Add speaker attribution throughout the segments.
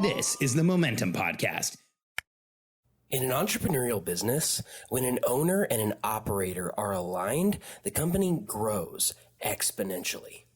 Speaker 1: This is the Momentum Podcast.
Speaker 2: In an entrepreneurial business, when an owner and an operator are aligned, the company grows exponentially.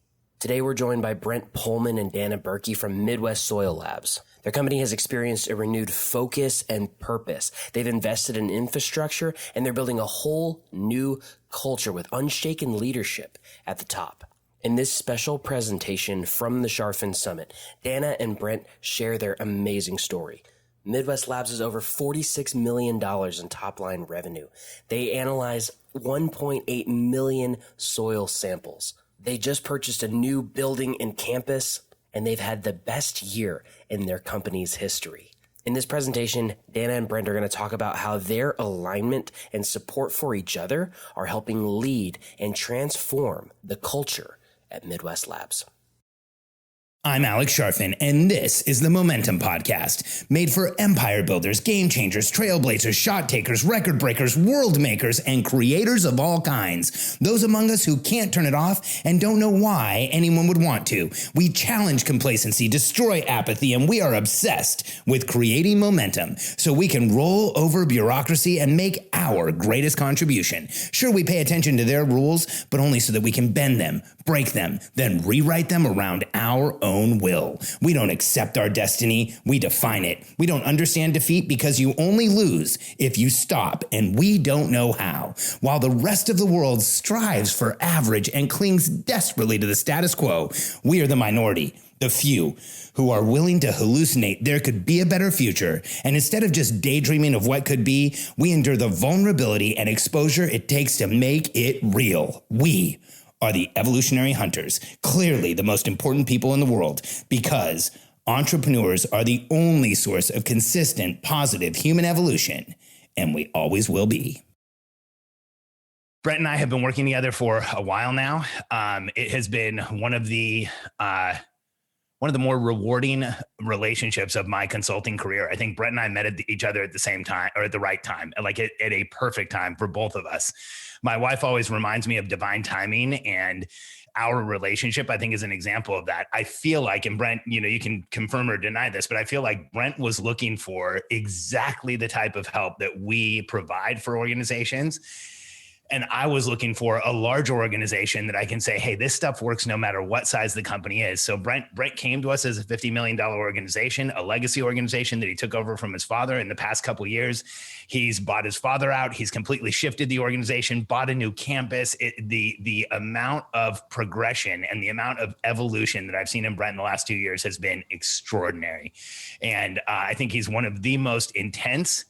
Speaker 2: Today, we're joined by Brent Pohlman and Dana Berkey from Midwest Soil Labs. Their company has experienced a renewed focus and purpose. They've invested in infrastructure, and they're building a whole new culture with unshaken leadership at the top. In this special presentation from the Charfen Summit, Dana and Brent share their amazing story. Midwest Labs has over $46 million in top-line revenue. They analyze 1.8 million soil samples. They just purchased a new building and campus, and they've had the best year in their company's history. In this presentation, Dana and Brent are going to talk about how their alignment and support for each other are helping lead and transform the culture at Midwest Labs.
Speaker 1: I'm Alex Charfen, and this is the Momentum Podcast, made for empire builders, game changers, trailblazers, shot takers, record breakers, world makers, and creators of all kinds. Those among us who can't turn it off and don't know why anyone would want to. We challenge complacency, destroy apathy, and we are obsessed with creating momentum so we can roll over bureaucracy and make our greatest contribution. Sure, we pay attention to their rules, but only so that we can bend them, break them, then rewrite them around our own will. We don't accept our destiny, we define it. We don't understand defeat because you only lose if you stop, and we don't know how. While the rest of the world strives for average and clings desperately to the status quo, we are the minority, the few, who are willing to hallucinate there could be a better future. And instead of just daydreaming of what could be, we endure the vulnerability and exposure it takes to make it real. We are the evolutionary hunters, clearly the most important people in the world, because entrepreneurs are the only source of consistent, positive human evolution, and we always will be. Brent and I have been working together for a while now. It has been one of the more rewarding relationships of my consulting career. I think Brent and I met each other at the same time, or at the right time, like at a perfect time for both of us. My wife always reminds me of divine timing, and our relationship, I think, is an example of that. I feel like, and Brent, you can confirm or deny this, but I feel like Brent was looking for exactly the type of help that we provide for organizations. And I was looking for a large organization that I can say, hey, this stuff works no matter what size the company is. So Brent came to us as a $50 million organization, a legacy organization that he took over from his father in the past couple of years. He's bought his father out. He's completely shifted the organization, bought a new campus. The amount of progression and the amount of evolution that I've seen in Brent in the last 2 years has been extraordinary. And I think he's one of the most intense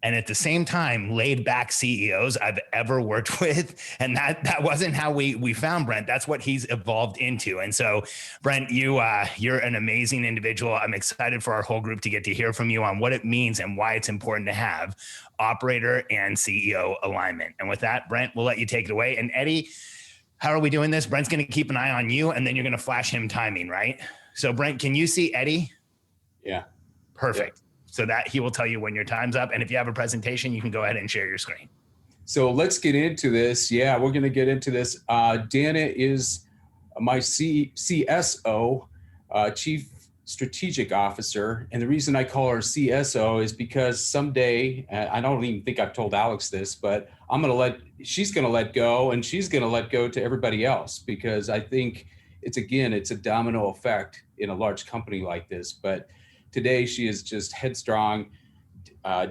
Speaker 1: and at the same time, laid back CEOs I've ever worked with. And that wasn't how we found Brent. That's what he's evolved into. And so, Brent, you're an amazing individual. I'm excited for our whole group to get to hear from you on what it means and why it's important to have operator and CEO alignment. And with that, Brent, we'll let you take it away. And Eddie, how are we doing this? Brent's going to keep an eye on you, and then you're going to flash him timing, right? So, Brent, can you see Eddie?
Speaker 3: Yeah.
Speaker 1: Perfect. Yeah. So that he will tell you when your time's up. And if you have a presentation, you can go ahead and share your screen.
Speaker 3: So let's get into this. Yeah, we're going to get into this. Dana is my CSO, Chief Strategic Officer. And the reason I call her CSO is because someday, I don't even think I've told Alex this, but she's going to let go, and she's going to let go to everybody else, because I think it's a domino effect in a large company like this. But today, she is just headstrong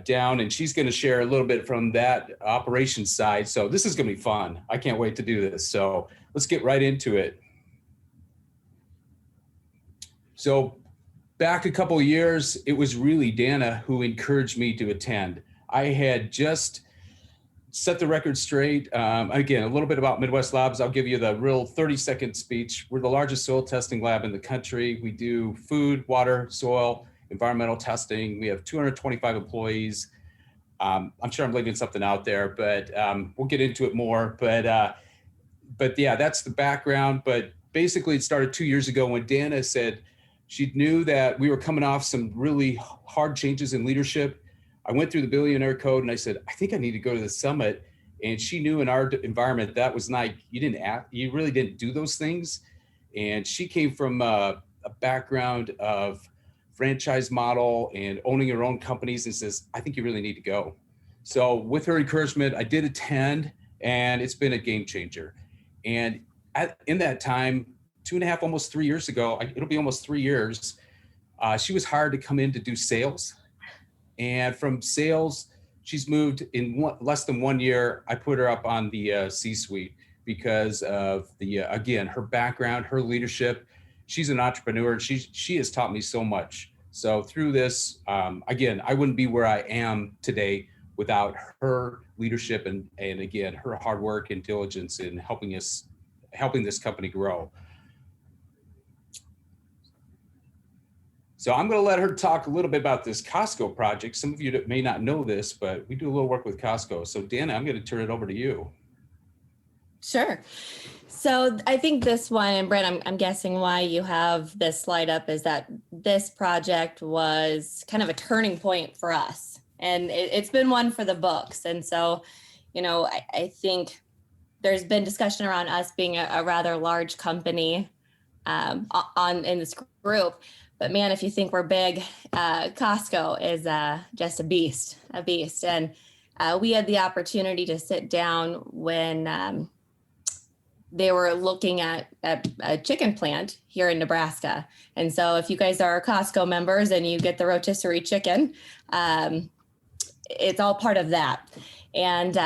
Speaker 3: down, and she's going to share a little bit from that operations side. So this is going to be fun. I can't wait to do this. So let's get right into it. So back a couple of years, it was really Dana who encouraged me to attend. I had just set the record straight. Again, a little bit about Midwest Labs. I'll give you the real 30-second speech. We're the largest soil testing lab in the country. We do food, water, soil, environmental testing. We have 225 employees. I'm sure I'm leaving something out there, but we'll get into it more. But yeah, that's the background. But basically, it started 2 years ago when Dana said she knew that we were coming off some really hard changes in leadership. I went through the billionaire code and I said, I think I need to go to the summit. And she knew in our environment that was not, you really didn't do those things. And she came from a background of franchise model and owning your own companies, and says, I think you really need to go. So with her encouragement, I did attend, and it's been a game changer. And in that time, 2.5, almost 3 years ago, it'll be almost 3 years, she was hired to come in to do sales. And from sales, she's moved in less than 1 year. I put her up on the C-suite because of again, her background, her leadership. She's an entrepreneur. She has taught me so much. So through this, again, I wouldn't be where I am today without her leadership and again, her hard work and diligence in helping this company grow. So I'm going to let her talk a little bit about this Costco project. Some of you that may not know this, but we do a little work with Costco. So Dana, I'm going to turn it over to you.
Speaker 4: Sure. So I think this one, and Brent, I'm guessing why you have this slide up is that this project was kind of a turning point for us. And it's been one for the books. And so, I think there's been discussion around us being a rather large company in this group. But man, if you think we're big, Costco is just a beast. And we had the opportunity to sit down when they were looking at a chicken plant here in Nebraska. And so if you guys are Costco members and you get the rotisserie chicken, it's all part of that. And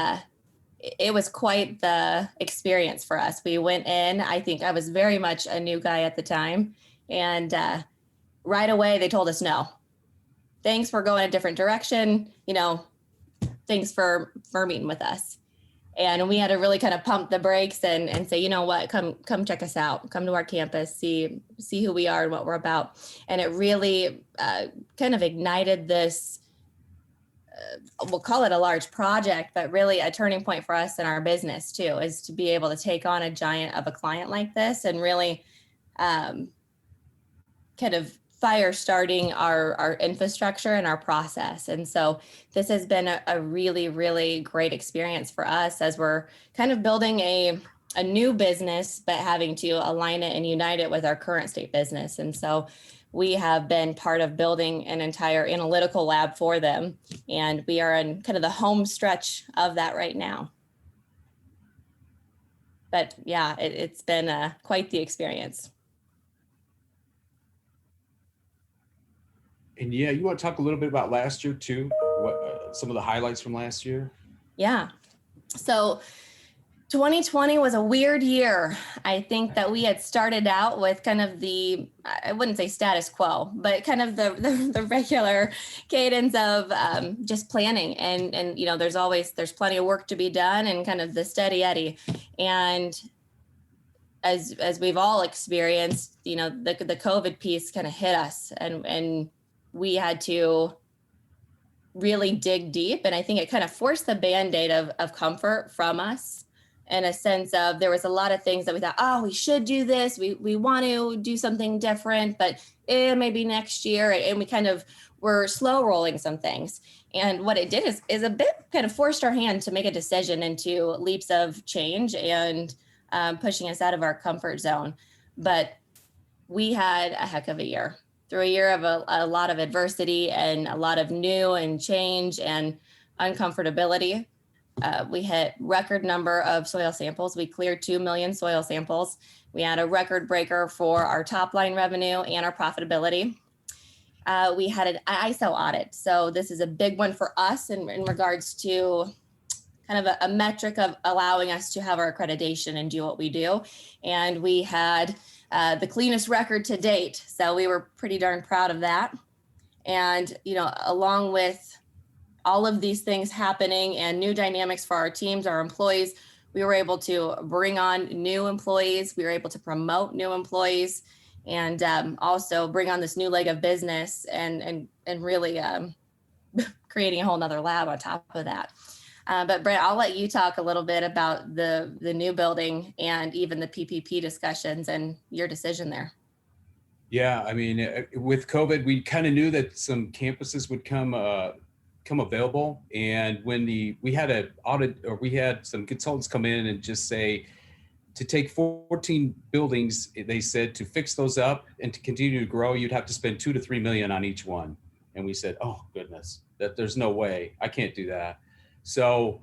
Speaker 4: it was quite the experience for us. We went in, I think I was very much a new guy at the time. And right away, they told us, no, thanks for going a different direction. Thanks for meeting with us. And we had to really kind of pump the brakes and say, you know what, come check us out, come to our campus, see who we are and what we're about. And it really kind of ignited this, we'll call it a large project, but really a turning point for us in our business too, is to be able to take on a giant of a client like this and really kind of fire starting our infrastructure and our process. And so this has been a really, really great experience for us as we're kind of building a new business, but having to align it and unite it with our current state business. And so we have been part of building an entire analytical lab for them. And we are in kind of the home stretch of that right now. But yeah, it's been quite the experience.
Speaker 3: And yeah, you want to talk a little bit about last year too? What some of the highlights from last year?
Speaker 4: Yeah. So 2020 was a weird year. I think that we had started out with kind of I wouldn't say status quo, but kind of the regular cadence of just planning. And there's plenty of work to be done and kind of the steady Eddie. And as we've all experienced, the COVID piece kind of hit us and we had to really dig deep. And I think it kind of forced the Band-Aid of comfort from us in a sense of there was a lot of things that we thought, we should do this. We want to do something different, but maybe next year. And we kind of were slow rolling some things. And what it did is a bit kind of forced our hand to make a decision into leaps of change and pushing us out of our comfort zone. But we had a heck of a year. Through a year of a lot of adversity and a lot of new and change and uncomfortability. We hit record number of soil samples. We cleared 2 million soil samples. We had a record breaker for our top line revenue and our profitability. We had an ISO audit. So this is a big one for us in regards to kind of a metric of allowing us to have our accreditation and do what we do. And we had the cleanest record to date. So we were pretty darn proud of that. And, along with all of these things happening and new dynamics for our teams, our employees, we were able to bring on new employees. We were able to promote new employees and also bring on this new leg of business and really creating a whole nother lab on top of that. But Brent, I'll let you talk a little bit about the new building and even the PPP discussions and your decision there.
Speaker 3: Yeah, I mean, with COVID, we kind of knew that some campuses would come available, and when we had an audit, or we had some consultants come in and just say, to take 14 buildings, they said, to fix those up and to continue to grow, you'd have to spend $2 to $3 million on each one. And we said, oh goodness, that there's no way, I can't do that. So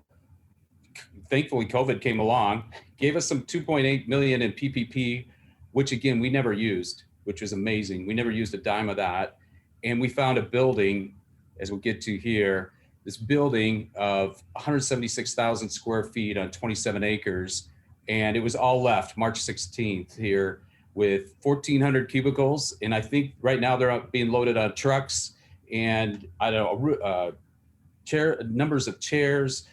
Speaker 3: thankfully COVID came along, gave us some 2.8 million in PPP, which again, we never used, which was amazing. We never used a dime of that. And we found a building, as we'll get to here, this building of 176,000 square feet on 27 acres. And it was all left March 16th here with 1,400 cubicles. And I think right now they're being loaded on trucks and I don't know, numbers of chairs,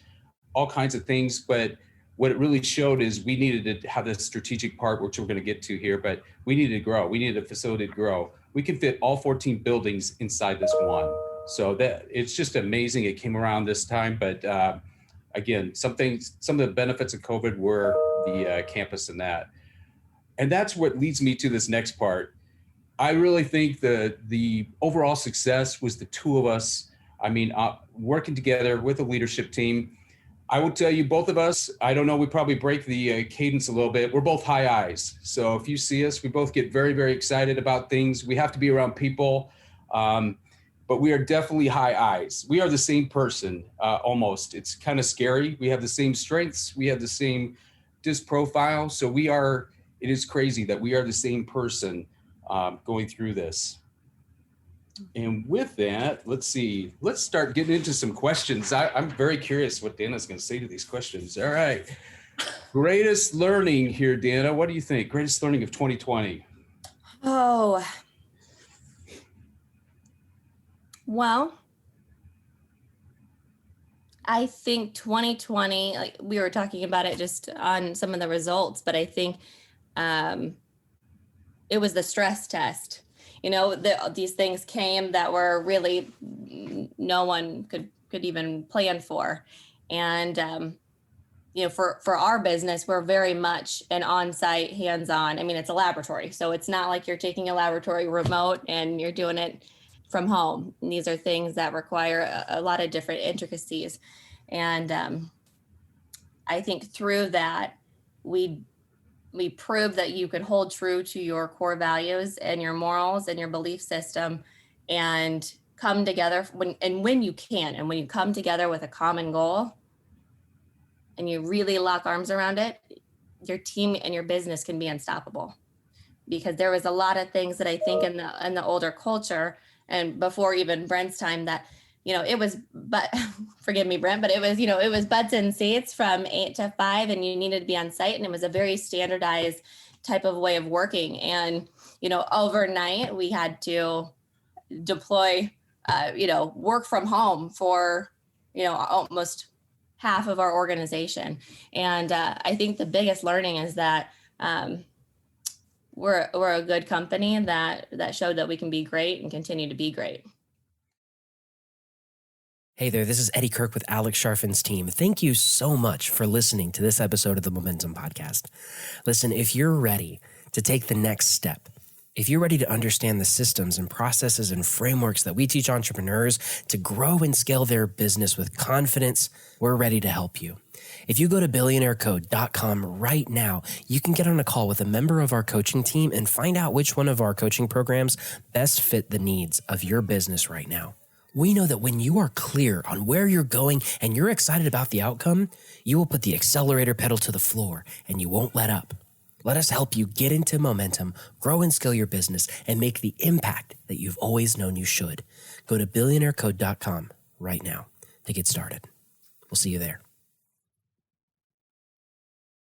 Speaker 3: all kinds of things. But what it really showed is we needed to have this strategic part, which we're going to get to here, but we needed to grow. We needed a facility to grow. We can fit all 14 buildings inside this one. So that it's just amazing. It came around this time, but again, some of the benefits of COVID were the campus and that. And that's what leads me to this next part. I really think the overall success was the two of us. I mean, working together with a leadership team. I will tell you, both of us, I don't know, we probably break the cadence a little bit. We're both high eyes. So if you see us, we both get very, very excited about things. We have to be around people, but we are definitely high eyes. We are the same person, almost. It's kind of scary. We have the same strengths. We have the same disc profile. So it is crazy that we are the same person going through this. And with that, let's see, let's start getting into some questions. I'm very curious what Dana's going to say to these questions. All right. Greatest learning here, Dana. What do you think? Greatest learning of 2020?
Speaker 4: Oh, well, I think 2020, like we were talking about it just on some of the results, but I think it was the stress test. You know, these things came that were really no one could even plan for. And, you know, for our business, we're very much an on-site, hands-on. I mean, it's a laboratory. So it's not like you're taking a laboratory remote and you're doing it from home. And these are things that require a lot of different intricacies. And I think through that, we proved that you could hold true to your core values and your morals and your belief system and come together when you can. And when you come together with a common goal and you really lock arms around it, your team and your business can be unstoppable. Because there was a lot of things that I think in the older culture and before even Brent's time that, you know, it was, but forgive me, Brent, but it was, you know, it was butts and seats from 8 to 5 and you needed to be on site. And it was a very standardized type of way of working. And, you know, overnight we had to deploy, work from home for, you know, almost half of our organization. And I think the biggest learning is that we're a good company that showed that we can be great and continue to be great.
Speaker 2: Hey there, this is Eddie Kirk with Alex Charfen's team. Thank you so much for listening to this episode of the Momentum Podcast. Listen, if you're ready to take the next step, if you're ready to understand the systems and processes and frameworks that we teach entrepreneurs to grow and scale their business with confidence, we're ready to help you. If you go to billionairecode.com right now, you can get on a call with a member of our coaching team and find out which one of our coaching programs best fit the needs of your business right now. We know that when you are clear on where you're going and you're excited about the outcome, you will put the accelerator pedal to the floor and you won't let up. Let us help you get into momentum, grow and scale your business, and make the impact that you've always known you should. Go to billionairecode.com right now to get started. We'll see you there.